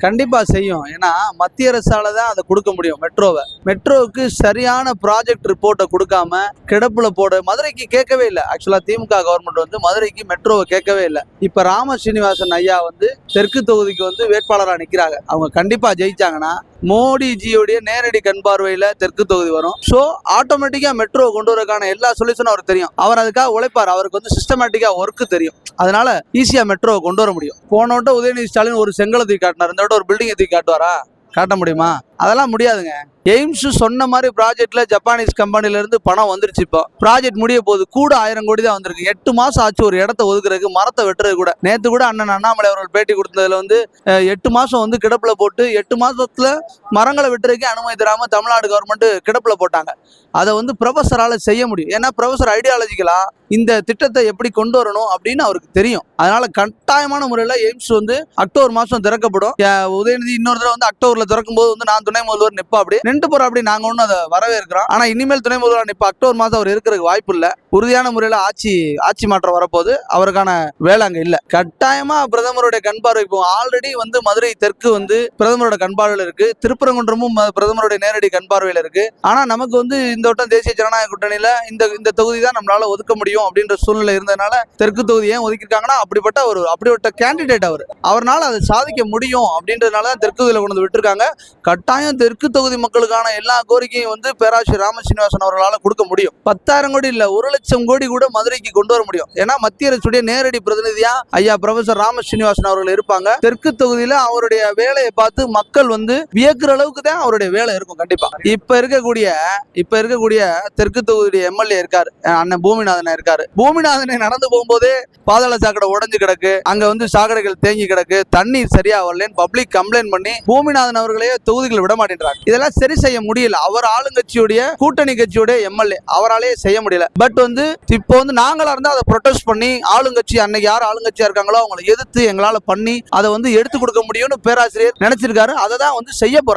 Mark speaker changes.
Speaker 1: கண்டிப்பா செய்யும். ஏன்னா மத்திய அரசால தான் அதை கொடுக்க முடியும். மெட்ரோவுக்கு சரியான ப்ராஜெக்ட் ரிப்போர்ட்டை கொடுக்காம கிடப்புல போட மதுரைக்கு கேட்கவே இல்லை. ஆக்சுவலா திமுக கவர்மெண்ட் வந்து மதுரைக்கு மெட்ரோவை கேட்கவே இல்லை. இப்ப ராம சீனிவாசன் ஐயா வந்து தெற்கு தொகுதிக்கு வந்து வேட்பாளராக நிற்கிறாங்க. அவங்க கண்டிப்பா ஜெயிச்சாங்கன்னா மோடிஜியோடைய நேரடி கண் பார்வையில தெற்கு தொகுதி வரும். ஸோ ஆட்டோமேட்டிக்கா மெட்ரோ கொண்டு வரக்கான எல்லா சொல்யூஷனும் அவருக்கு தெரியும். அவர் அதுக்காக உழைப்பார். அவருக்கு வந்து சிஸ்டமேட்டிக்கா ஒர்க்கு தெரியும். அதனால ஈஸியா மெட்ரோவை கொண்டு வர முடியும். போன வட்டம் உதயநிதி ஸ்டாலின் ஒரு செங்கலை தூக்கி காட்டினார். இந்த வட்டம் ஒரு பில்டிங்கை தூக்கி காட்டுவாரா? காட்ட முடியுமா? அதெல்லாம் முடியாதுங்க. எய்ம்ஸ் சொன்ன மாதிரி ப்ராஜெக்ட்ல ஜப்பானீஸ் கம்பெனில இருந்து பணம் வந்துருச்சு. இப்போ ப்ராஜெக்ட் முடிய போகுது. கூட 1000 கோடி தான் வந்திருக்கு. 8 மாசம் ஆச்சு ஒரு இடத்த ஒதுக்குறதுக்கு, மரத்தை வெட்டுறது கூட. நேற்று கூட அண்ணன் அண்ணாமலை அவர்கள் பேட்டி கொடுத்ததுல வந்து 8 மாசம் வந்து கிடப்புல போட்டு 8 மாசத்துல மரங்களை வெட்டுறதுக்கு அனுமதி தராம தமிழ்நாடு கவர்மெண்ட் கிடப்புல போட்டாங்க. அதை வந்து ப்ரொஃபஸரால செய்ய முடியும். ஏன்னா ப்ரொஃபஸர் ஐடியாலஜிக்கலா இந்த திட்டத்தை எப்படி கொண்டு வரணும் அப்படின்னு அவருக்கு தெரியும். அதனால கட்டாயமான முறையில் எய்ம்ஸ் வந்து அக்டோபர் மாசம் திறக்கப்படும். உதயநிதி இன்னொரு தடவை வந்து அக்டோபர்ல திறக்கும் போது வந்து நான் துணை முதல்வர் நிப்பா அப்படி நின்று போற அப்படி நாங்க ஒன்றும் அதை வரவேற்கிறோம். ஆனா இனிமேல் துணை முதல்வர் நிப்பா அக்டோபர் மாசம் அவர் இருக்கிறதுக்கு வாய்ப்பு இல்லை. உறுதியான முறையில் ஆட்சி மாற்றம் வரப்போது. அவருக்கான வேலை அங்க இல்ல. கட்டாயமா பிரதமருடைய கண் பார்வை போகும். ஆல்ரெடி வந்து மதுரை தெற்கு வந்து பிரதமரோட கண் பார்வையில் இருக்கு. திருப்பரங்குன்றமும் பிரதமருடைய நேரடி கண் பார்வையில் இருக்கு. ஆனா நமக்கு வந்து இந்த வட்டம் தேசிய ஜனநாயக கூட்டணியில இந்த தொகுதி தான் நம்மளால ஒதுக்க முடியும் அப்படின்ற சூழ்நிலை இருந்ததுனால தெற்கு தொகுதி ஏன் ஒதுக்கிருக்காங்கன்னா அப்படிப்பட்ட கேண்டிடேட் அவர்னால அதை சாதிக்க முடியும் அப்படின்றதுனால தெற்கு தொகுதியில கொண்டு விட்டுருக்காங்க. கட்டாயம் தெற்கு தொகுதி மக்களுக்கான எல்லா கோரிக்கையும் வந்து பேராசிரியர் ராம சீனிவாசன் அவர்களால் கொடுக்க முடியும். 10,000 கோடி இல்ல 1,00,000 கோடி கூட மதுரைக்கு கொண்டு வர முடியும். ஏன்னா மத்திய அரசுடைய நேரடி பிரதிநிதியா ஐயா ப்ரொஃபசர் ராம சீனிவாசன் அவர்கள் இருப்பாங்க. தெற்கு தொகுதியில அவருடைய வேலையை பார்த்து மக்கள் வந்து வியக்கிற அளவுக்கு தான் அவருடைய வேலை இருக்கும். கண்டிப்பா இப்ப இருக்கக்கூடிய தெற்கு தொகுதியுடைய எம்எல்ஏ இருக்காரு, அண்ணன் பூமிநாதன் இருக்காரு. பூமிநாதனை நடந்து போகும்போதே பாதாள சாக்கடை உடைஞ்சு கிடக்கு. அங்க வந்து சாக்கடைகள் தேங்கி கிடக்கு. தண்ணீர் சரியா வரலன்னு பப்ளிக் கம்ப்ளைண்ட் பண்ணி பூமிநாதன் அவர்களே தொகுதிகள் விட மாட்டேன்றாங்க. இதெல்லாம் சரி செய்ய முடியல. அவர் ஆளுங்கட்சியுடைய கூட்டணி கட்சியுடைய எம்எல்ஏ, அவராலே செய்ய முடியல. பட் வந்து இப்போ வந்து நாங்களா இருந்தா அதை ப்ரொடெஸ்ட் பண்ணி ஆளுங்கட்சி அன்னைக்கு யார் ஆளுங்கட்சியா இருக்காங்களோ அவங்களை எதிர்த்து எங்களால பண்ணி அதை வந்து எடுத்து கொடுக்க முடியும்னு பேராசிரியர் நினைச்சிருக்காரு. அதை தான் வந்து செய்ய போறாரு.